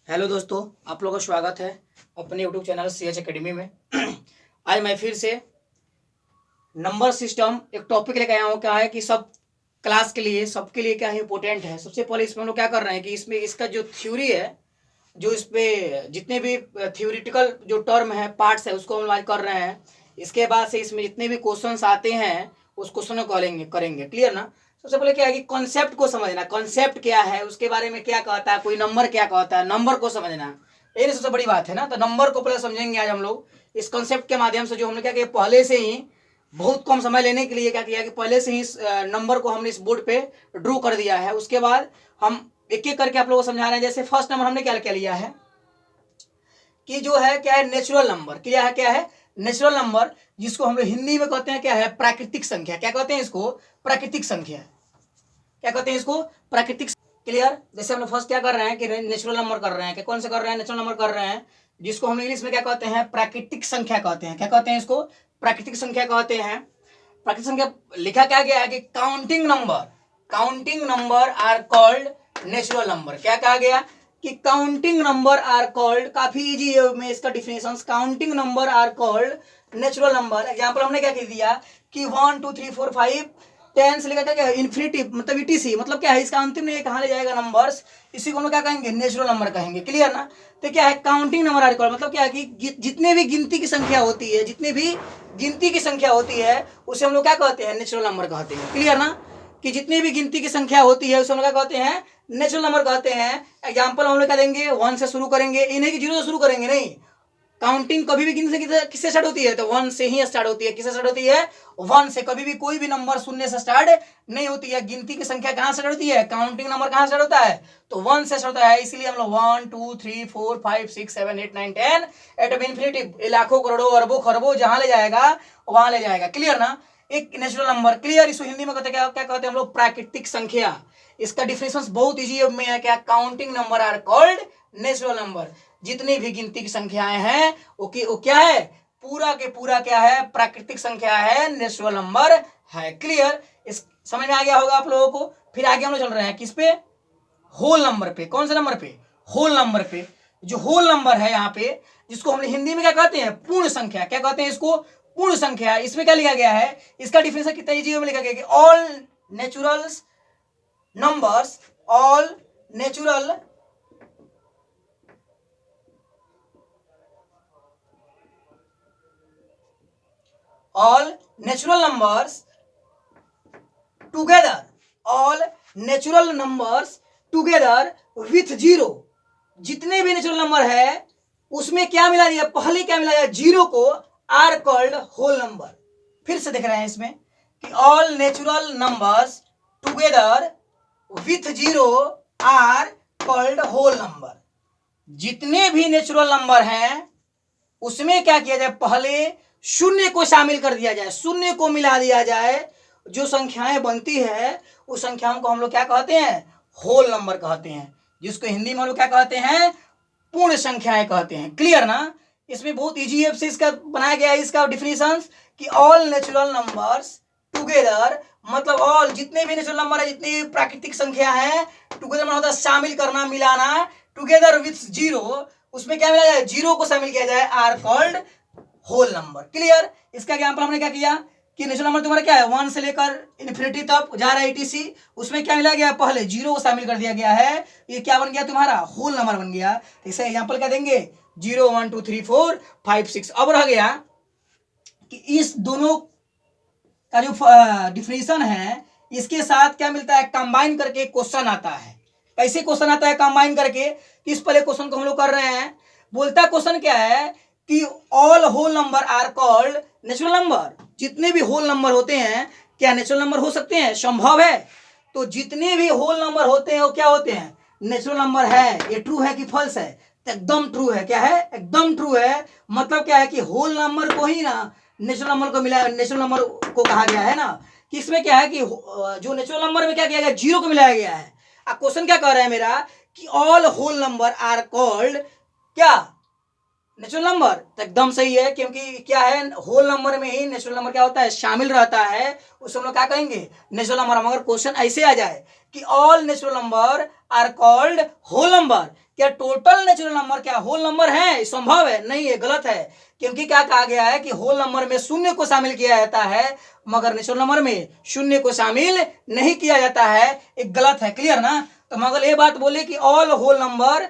Hello दोस्तों, आप लोगों का स्वागत है अपने यूट्यूब चैनल CH एकेडमी में। आज मैं फिर से नंबर सिस्टम एक टॉपिक लेकर आया हूँ। क्या है कि सब क्लास के लिए सबके लिए क्या है इम्पोर्टेंट है। सबसे पहले इसमें हम लोग क्या कर रहे हैं कि इसमें इसका जो थ्योरी है, जो इस पे जितने भी थ्योरिटिकल जो टर्म है पार्ट्स है उसको हम आज कर रहे हैं। इसके बाद से इसमें जितने भी क्वेश्चंस आते हैं उस क्वेश्चन को करेंगे क्लियर ना। सबसे पहले क्या है कि कॉन्सेप्ट को समझना, कॉन्सेप्ट क्या है, उसके बारे में क्या कहता है, कोई नंबर क्या कहता है, नंबर को समझना, ये सबसे बड़ी बात है ना। तो नंबर को पहले समझेंगे आज हम लोग इस कॉन्सेप्ट के माध्यम से। जो हमने क्या किया पहले से ही बहुत कम समय लेने के लिए क्या किया कि पहले से ही इस नंबर को हमने इस बोर्ड पे ड्रू कर दिया है। उसके बाद हम एक एक करके आप लोगों को समझा रहे हैं। जैसे फर्स्ट नंबर हमने क्या क्या लिया है कि जो है क्या है नेचुरल नंबर। क्या है नेचुरल नंबर, जिसको हम लोग हिंदी में कहते हैं क्या है प्राकृतिक संख्या। क्या कहते हैं इसको? प्राकृतिक संख्या। क्या कहते हैं इसको? प्राकृतिक। क्लियर। जैसे हम लोग फर्स्ट क्या कर रहे हैं कि नेचुरल नंबर कर रहे हैं। कौन से कर रहे हैं? नेचुरल नंबर कर रहे हैं, जिसको हम इंग्लिश में क्या कहते हैं? प्राकृतिक संख्या कहते हैं। क्या कहते हैं इसको? प्राकृतिक संख्या कहते हैं। प्राकृतिक संख्या लिखा क्या गया है कि counting number are called natural number. क्या कहा गया कि काउंटिंग नंबर आर कॉल्ड, काफी इजी है में इसका definition. Counting number are called natural number. Example हमने क्या कह दिया कि 1 2 3 4 5 10 से लेकर क्या इन्फिनिटी मतलब ETC, मतलब क्या है इसका अंतिम में कहाँ ले जाएगा नंबर्स, इसी को हम लोग क्या कहेंगे? नेचुरल नंबर कहेंगे। क्लियर ना। तो क्या है काउंटिंग नंबर आर कॉल्ड, मतलब क्या है कि जितने भी गिनती की संख्या होती है, जितने भी गिनती की संख्या होती है उसे हम लोग क्या कहते हैं? नेचुरल नंबर कहते हैं। क्लियर ना। कि जितनी भी गिनती की संख्या होती है उसे हम लोग क्या कहते हैं? नेचुरल नंबर कहते हैं। एग्जांपल हम लोग क्या देंगे? 1 से शुरू करेंगे, इन्हें कि 0 से शुरू करेंगे नहीं। काउंटिंग कभी भी गिनती से किससे स्टार्ट होती है? तो 1 से ही स्टार्ट होती है। किससे स्टार्ट होती है? 1 से। कभी भी कोई भी नंबर शून्य से स्टार्ट नहीं होती है। गिनती की संख्या कहाँ से स्टार्ट होती है? काउंटिंग नंबर कहाँ स्टार्ट होता है? तो 1 से स्टार्ट होता है। इसलिए हम लोग 1 2 3 4 5 6 7 8 9 10 एट इन्फिनिटी, लाखों करोड़ों अरबों खरबों जहां ले जाएगा वहां ले जाएगा। क्लियर ना। एक नेचुरल नंबर। क्लियर। इसको हिंदी में कहते क्या कहते हैं हम लोग? प्राकृतिक संख्या। इसका डिफिनेशन बहुत इजी में है। क्या? Counting number are called natural number. जितनी भी गिनती की संख्याएं हैं वो क्या है? पूरा के पूरा क्या है? प्राकृतिक संख्या है, नेचुरल नंबर है। क्लियर। इस समझ में आ गया होगा आप लोगों को। फिर आगे हम लोग चल रहे हैं किस पे? होल नंबर पे। कौन से नंबर पे? होल नंबर पे। जो होल नंबर है यहाँ पे, जिसको हम हिंदी में क्या कहते हैं? पूर्ण संख्या। क्या कहते हैं इसको? पूर्ण संख्या। इसमें क्या लिखा गया है? इसका डिफिनेशन कितना इजी में लिखा गया कि all natural numbers, all natural numbers together, all natural numbers together with zero। जितने भी नेचुरल नंबर है उसमें क्या मिला दिया? पहले क्या मिला दिया? जीरो को। Are called whole number. फिर से देख रहे हैं इसमें कि all natural numbers together with zero are called whole number. जितने भी नेचुरल नंबर हैं उसमें क्या किया जाए? पहले शून्य को शामिल कर दिया जाए, शून्य को मिला दिया जाए। जो संख्याएं बनती है उस संख्याओं को हम लोग क्या कहते हैं? होल नंबर कहते हैं, जिसको हिंदी में हम लोग क्या कहते हैं? पूर्ण संख्याएं कहते हैं। क्लियर ना। इसमें बहुत इजी से इसका बनाया गया है इसका डिफिनेशन कि ऑल नेचुरल नंबर्स टुगेदर, मतलब ऑल जितने भी नेचुरल नंबर है, जितनी प्राकृतिक संख्या है, टुगेदर मतलब होता है शामिल करना, मिलाना। टुगेदर विथ जीरो, उसमें क्या मिला जाए? जीरो को शामिल किया जाए, are called whole number. Clear. इसका एग्जांपल हमने क्या किया कि नेचुरल नंबर तुम्हारा क्या है? 1 से लेकर इन्फिनिटी तक जा रहा है ETC, उसमें क्या मिला गया? पहले जीरो को शामिल कर दिया गया है। ये क्या बन गया तुम्हारा? होल नंबर बन गया। तो इसका एग्जांपल क्या देंगे? 0 1 2 3 4 5 6। अब रह गया कि इस दोनों का जो डिफिनेशन है इसके साथ क्या मिलता है? कंबाइन करके क्वेश्चन आता है। कैसे क्वेश्चन आता है कंबाइन करके? इस पहले क्वेश्चन को हम लोग कर रहे हैं। बोलता क्वेश्चन क्या है कि all whole number are called natural number. जितने भी होल नंबर होते हैं क्या नेचुरल नंबर हो सकते हैं? संभव है। तो जितने भी होल नंबर होते हैं वो क्या होते हैं? नेचुरल नंबर है। ये ट्रू है कि फॉल्स है? तो एकदम ट्रू है। क्या है? एकदम ट्रू है। मतलब क्या है कि होल नंबर को ही ना नेचुरल नंबर को मिला, नेचुरल नंबर को कहा गया है ना। कि इसमें क्या है कि जो नेचुरल नंबर में क्या किया गया? जीरो को मिलाया गया है। अब क्वेश्चन क्या कह रहा है मेरा कि all whole number are called क्या? Natural number. तो एकदम सही है, क्योंकि क्या है? होल नंबर में ही नेचुरल नंबर क्या होता है? शामिल रहता है। उसे हम लोग क्या कहेंगे? Natural number. मगर क्वेश्चन ऐसे आ जाए कि all natural number are called whole number, क्या टोटल नेचुरल नंबर क्या होल नंबर है? संभव है? नहीं है, गलत है। क्योंकि क्या कहा गया है कि होल नंबर में शून्य को शामिल किया जाता है, मगर नेचुरल नंबर में शून्य को शामिल नहीं किया जाता है। एक गलत है, क्लियर ना? तो मगर ये बात बोले कि all whole number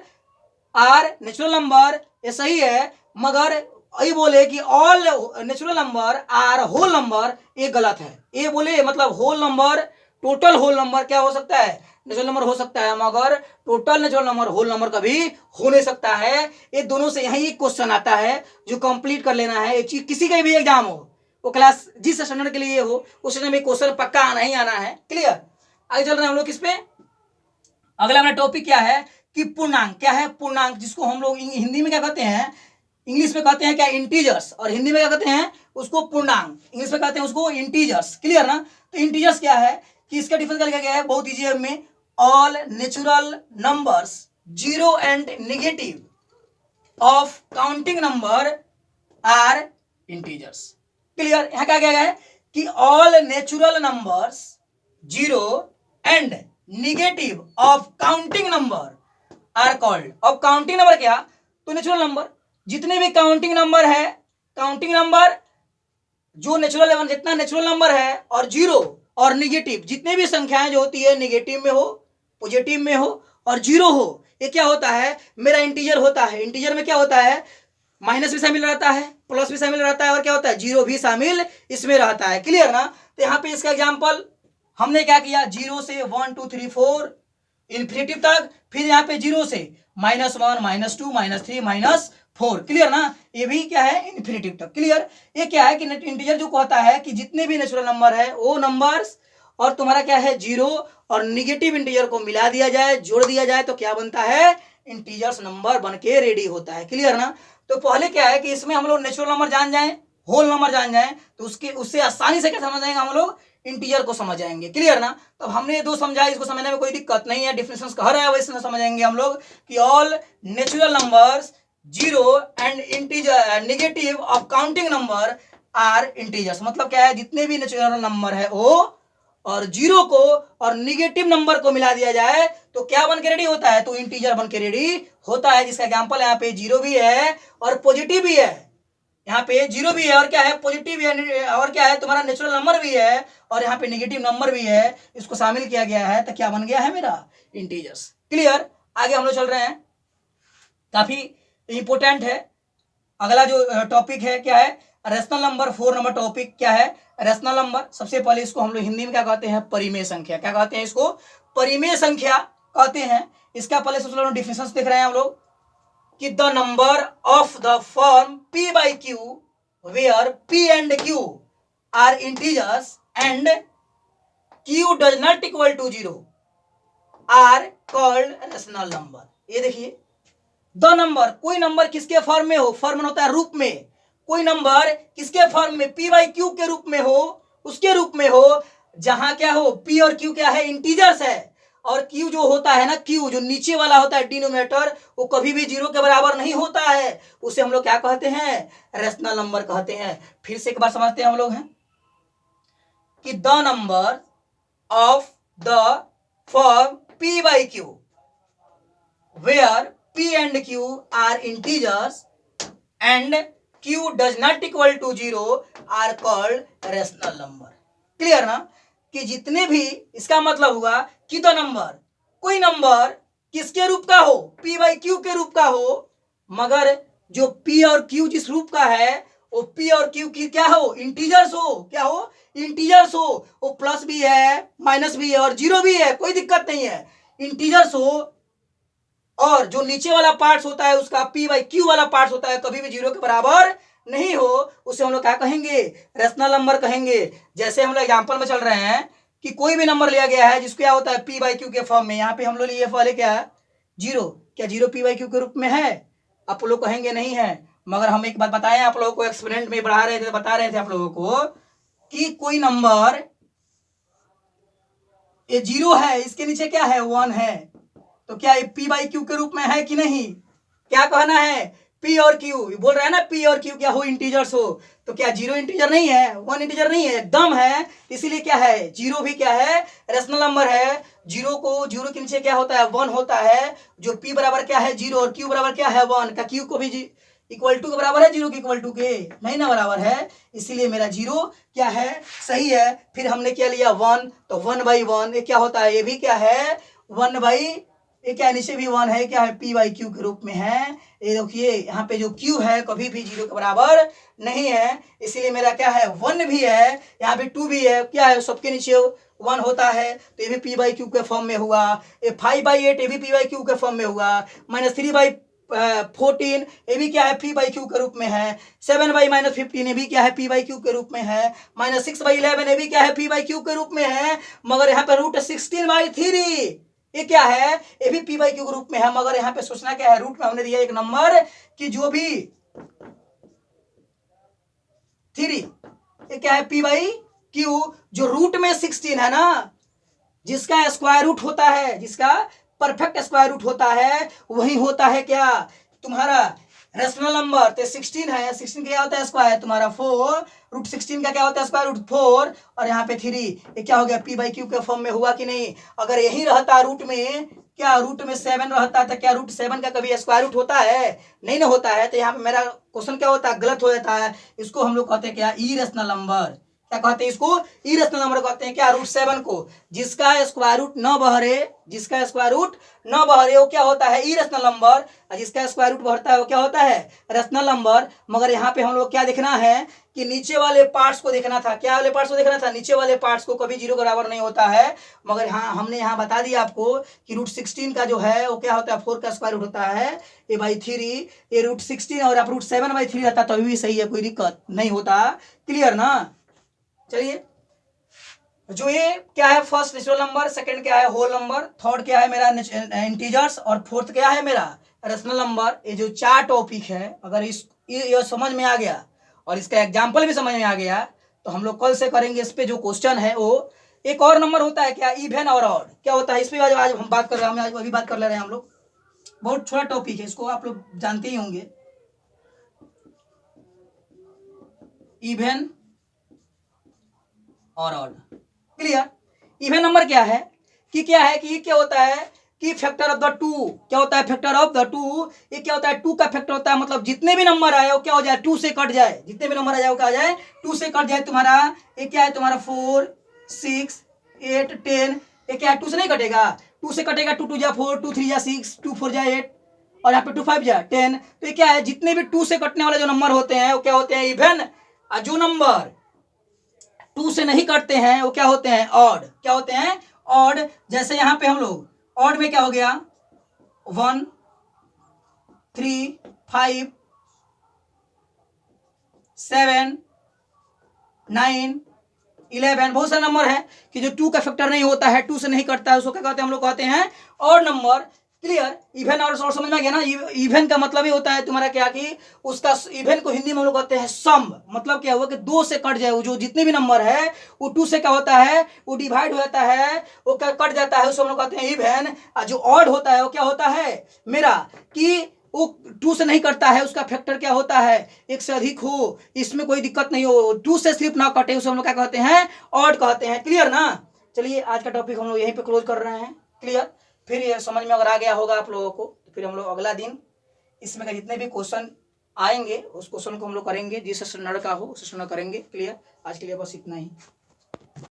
are natural number, ये सही है, मगर ये बोले कि all natural number are whole number, ये गलत है। ये बोले मतलब whole number, total whole number क्या हो सकता है? नेचुरल नंबर हो सकता है, मगर total natural number whole number कभी हो नहीं सकता है। ये दोनों से यही एक क्वेश्चन आता है जो कंप्लीट कर लेना है। ये चीज किसी का भी एग्जाम हो, वो क्लास जिस स्टैंडर्ड के लिए हो, उस स्टैंडर्ड में क्वेश्चन पक्का आना ही आना है। क्लियर? आगे चल रहे हैं हम लोग किस पे? अगला हमारा टॉपिक क्या है कि पूर्णांक। क्या है? पूर्णांक, जिसको हम लोग हिंदी में क्या कहते हैं, इंग्लिश में कहते हैं क्या? इंटीजर्स। और हिंदी में क्या कहते हैं उसको? पूर्णांक। इंग्लिश में कहते हैं उसको इंटीजर्स। क्लियर ना? तो इंटीजर्स क्या है कि इसका डिफरेंस क्या गया है? बहुत इजी है में, all natural numbers zero and negative of counting number are integers. Clear? यहां क्या गया है कि all natural numbers zero and negative of counting number are called. अब काउंटिंग नंबर क्या? तो नेचुरल नंबर, जितने भी काउंटिंग नंबर है, काउंटिंग नंबर जो नेचुरल, जितना नेचुरल नंबर है, और जीरो और निगेटिव, जितने भी संख्याएं जो होती है निगेटिव में हो, पॉजिटिव में हो और जीरो हो, ये क्या होता है? मेरा इंटीजर होता है। इंटीजर में क्या होता है? माइनस भी शामिल रहता है, प्लस भी शामिल रहता है, और क्या होता है? जीरो भी शामिल इसमें रहता है। क्लियर ना? तो यहाँ पे इसका एग्जाम्पल हमने क्या किया, जीरो से 1 2 3 4 इन्फिनिटिव तक, फिर यहाँ पे जीरो से -1 -2 -3 -4। क्लियर ना? ये भी क्या है? इन्फिनिटिव तक। क्लियर? ये क्या है कि इंटीजर जो कहता है कि जितने भी नेचुरल नंबर है वो नंबर्स और तुम्हारा क्या है जीरो और निगेटिव इंटीजर को मिला दिया जाए, जोड़ दिया जाए, तो क्या बनता है? इंटीजर्स नंबर बन के रेडी होता है। क्लियर ना? तो पहले क्या है कि इसमें हम लोग नेचुरल नंबर जान जाए, होल नंबर जान जाए, तो उससे आसानी से क्या समझ जाएंगे हम लोग? इंटीजर को समझ जाएंगे। क्लियर ना? तो हमने ये दो समझा, इसको समझने में कोई दिक्कत नहीं है। डिफिनेशन कह रहा है वैसे समझेंगे हम लोग कि all natural numbers zero and integer negative of counting number are integers. मतलब क्या है? जितने भी नेचुरल नंबर है वो और जीरो को और निगेटिव नंबर को मिला दिया जाए तो क्या बन के रेडी होता है? तो इंटीजर बन के रेडी होता है। जिसका एग्जांपल यहाँ पे जीरो भी है और पॉजिटिव भी है, यहाँ पे जीरो भी है और क्या है? पॉजिटिव भी है, और क्या है? तुम्हारा नेचुरल नंबर भी है और यहाँ पे नेगेटिव नंबर भी है, इसको शामिल किया गया है, तो क्या बन गया है? मेरा इंटीजर्स। क्लियर? आगे हम लोग चल रहे हैं, काफी इंपोर्टेंट है। अगला जो टॉपिक है क्या है? Rational number. 4 नंबर टॉपिक क्या है? Rational number. सबसे पहले इसको हम लोग हिंदी में क्या कहते हैं? परिमेय संख्या। क्या कहते हैं इसको? परिमेय संख्या कहते हैं। इसका पहले सबसे पहले डिफिनेशन देख रहे हैं हम लोग कि the number of the form p by q where p and q are integers and q does not equal to 0 are called rational number। ये देखिए, द नंबर, कोई नंबर किसके फॉर्म में हो? फॉर्म होता है रूप में। कोई नंबर किसके फॉर्म में? p by q के रूप में हो, उसके रूप में हो, जहां क्या हो? p और q क्या है? इंटीजर्स है। और q जो होता है ना, q जो नीचे वाला होता है डिनोमिनेटर, वो कभी भी जीरो के बराबर नहीं होता है। उसे हम लोग क्या कहते हैं? रेशनल नंबर कहते हैं। फिर से एक बार समझते हैं हम लोग हैं कि the number of the form p by q where p and q are integers and q does not equal to 0 are called rational number। Clear ना? कि जितने भी, इसका मतलब हुआ कि द नंबर, कोई नंबर किसके रूप का हो? p by q के रूप का हो, मगर जो p और q जिस रूप का है वो p और q की क्या हो? इंटीजर्स हो। क्या हो? इंटीजर्स हो। वो प्लस भी है, माइनस भी है और जीरो भी है, कोई दिक्कत नहीं है, इंटीजर्स हो। और जो नीचे वाला पार्ट्स होता है उसका p by q वाला पार्ट्स होता है, कभी भी जीरो के बराबर नहीं हो, उसे हम लोग क्या कहेंगे? रेशनल नंबर कहेंगे। जैसे हम लोग एग्जांपल में चल रहे हैं कि कोई भी नंबर लिया गया है जिसको क्या होता है? p by q के फॉर्म में। यहाँ पे हम लोग लिए पहले क्या है? जीरो। क्या जीरो p by q के रूप में है? आप लोग कहेंगे नहीं है, मगर हम एक बात बताएं आप लोगों को, एक्सपेरिमेंट में बढ़ा रहे थे, बता रहे थे आप लोगों को कि कोई नंबर ये जीरो है, इसके नीचे क्या है? 1 है, तो क्या ये p by q के रूप में है कि नहीं? क्या कहना है? पी और क्यू बोल रहा है ना, पी और क्यू क्या हो इंटीजर्स हो, तो क्या जीरो इंटीजर नहीं है, वन इंटीजर नहीं है, एकदम है। इसीलिए क्या है, जीरो भी क्या है, रेशनल नंबर है। जीरो के नीचे क्या होता है, वन होता है। जो पी बराबर क्या है, जीरो, और क्यू बराबर क्या है, वन। का क्यू को भी इक्वल टू के बराबर है, जीरो के इक्वल टू के नहीं ना बराबर है, इसीलिए मेरा जीरो क्या है, सही है। फिर हमने क्या लिया, वन, तो वन बाई वन ये क्या होता है, ये भी क्या है, वन बाई, ये क्या नीचे भी वन है, क्या है, पी बाई क्यू के रूप में है। ये देखिए यहाँ पे जो क्यू है कभी भी जीरो के बराबर नहीं है, इसीलिए मेरा क्या है, वन भी है, यहाँ पे टू भी है, क्या है, सबके नीचे वन होता है, तो ये भी पी बाई क्यू के फॉर्म में हुआ। ये 5/8 ये भी पी बाई क्यू के फॉर्म में हुआ। -3/14 ये भी क्या है, पी बाई क्यू के रूप में है। 7/-15 ये भी क्या है, पी बाई क्यू के रूप में है। -6/11 ये भी क्या है, पी बाई क्यू के रूप में है। मगर यहाँ पे √16/3 ये क्या है, ये भी पी बाई क्यू के रूप में है। मगर यहाँ पे सोचना क्या है, रूट में हमने दिया एक नंबर कि जो भी 3 ये क्या है, पी बाई क्यू, जो रूट में 16 है ना, जिसका स्क्वायर रूट होता है, जिसका परफेक्ट स्क्वायर रूट होता है, वही होता है क्या, तुम्हारा रेशनल नंबर। तो 16 है, 16 का क्या होता है स्क्वायर तुम्हारा 4, √16 का क्या होता है स्क्वायर रूट 4, और यहाँ पे 3, ये क्या हो गया, पी बाई क्यू के फॉर्म में हुआ कि नहीं। अगर यही रहता रूट में, क्या रूट में 7 रहता था, क्या √7 का कभी स्क्वायर रूट होता है, नहीं ना होता है। तो यहाँ पे मेरा क्वेश्चन क्या होता है, गलत हो जाता है। इसको हम लोग कहते हैं क्या, इरेशनल नंबर। क्या कहते हैं इसको, इरेशनल नंबर कहते हैं, क्या, √7 को, जिसका स्क्वायर रूट न बहरे, जिसका स्क्वायर रूट न बहरे वो क्या होता है, इरेशनल नंबर, और जिसका स्क्वायर रूट बढ़ता है वो क्या होता है, रेशनल नंबर। मगर यहाँ पे हम लोग क्या देखना है कि नीचे वाले पार्ट्स को देखना था, क्या वाले पार्ट्स को देखना था, नीचे वाले पार्ट्स को कभी जीरो के बराबर नहीं होता है। मगर हाँ, हमने यहाँ बता दिया आपको कि √16 का जो है वो क्या होता है, 4 का स्क्वायर रूट होता है, ये बाई 3, ये √16, और आप √7/3 रहता तो भी सही है, कोई दिक्कत नहीं होता। क्लियर ना। चलिए, जो ये क्या है, फर्स्ट नेचुरल नंबर, सेकंड क्या है, होल नंबर, थर्ड क्या है मेरा इंटीजर्स, और फोर्थ क्या है मेरा रेशनल नंबर। ये जो 4 टॉपिक है, अगर ये समझ में आ गया और इसका एग्जाम्पल भी समझ में आ गया, तो हम लोग कल से करेंगे इस पे जो क्वेश्चन है वो। एक और नंबर होता है क्या, इवन और ऑड, क्या होता है, इस पे आज हम बात कर रहे हैं, अभी बात कर ले रहे हैं हम लोग। बहुत छोटा टॉपिक है, इसको आप लोग जानते ही होंगे, इवन और ऑड। क्लियर। इवन नंबर क्या है कि क्या होता है कि फैक्टर ऑफ द टू, क्या होता है, फैक्टर ऑफ द टू, ये क्या होता है, 2 का फैक्टर होता है, मतलब जितने भी नंबर आए वो क्या हो जाए, 2 से कट जाए, जितने भी नंबर आ जाए वो क्या हो जाए, 2 से कट जाए। तुम्हारा ये क्या है, तुम्हारा 4, 6, 8, 10, ये क्या है, 2 से नहीं कटेगा, 2 से कटेगा, 2 2 जा 4, 2 3 जा 6, 2 4 जा 8, और यहाँ पे 2 5 जा 10। तो ये क्या है, जितने भी 2 से कटने वाले जो नंबर होते हैं वो क्या होते हैं, इवन। जो नंबर 2 से नहीं कटते हैं वो क्या होते हैं, ऑड। क्या होते हैं, ऑड। जैसे यहाँ पे हम लोग ऑड में क्या हो गया, 1, 3, 5, 7, 9, 11, बहुत सारे नंबर है कि जो 2 का फैक्टर नहीं होता है, 2 से नहीं कटता है, उसको क्या कहते हैं, हम लोग कहते हैं ऑड नंबर। क्लियर। इवन और समझ में गया ना। इवन का मतलब ये होता है तुम्हारा क्या कि उसका इवन को हिंदी में हम लोग कहते हैं सम। मतलब क्या हुआ कि 2 से कट जाए, वो जो जितने भी नंबर है वो 2 से क्या होता है, वो डिवाइड हो जाता है, वो क्या कट जाता है, उसको हम लोग कहते हैं इवन। जो ऑड होता है वो क्या होता है मेरा कि वो 2 से नहीं कटता है, उसका फैक्टर क्या होता है, 1 से अधिक हो, इसमें कोई दिक्कत नहीं हो, 2 से सिर्फ ना कटे, उसे हम लोग क्या कहते हैं, ऑड कहते हैं। क्लियर ना। चलिए, आज का टॉपिक हम लोग यहीं पे क्लोज कर रहे हैं। क्लियर। फिर ये समझ में अगर आ गया होगा आप लोगों को, तो फिर हम लोग अगला दिन इसमें का जितने भी क्वेश्चन आएंगे उस क्वेश्चन को हम लोग करेंगे, जिस सेशन का हो उस सेशन करेंगे। क्लियर। आज के लिए बस इतना ही।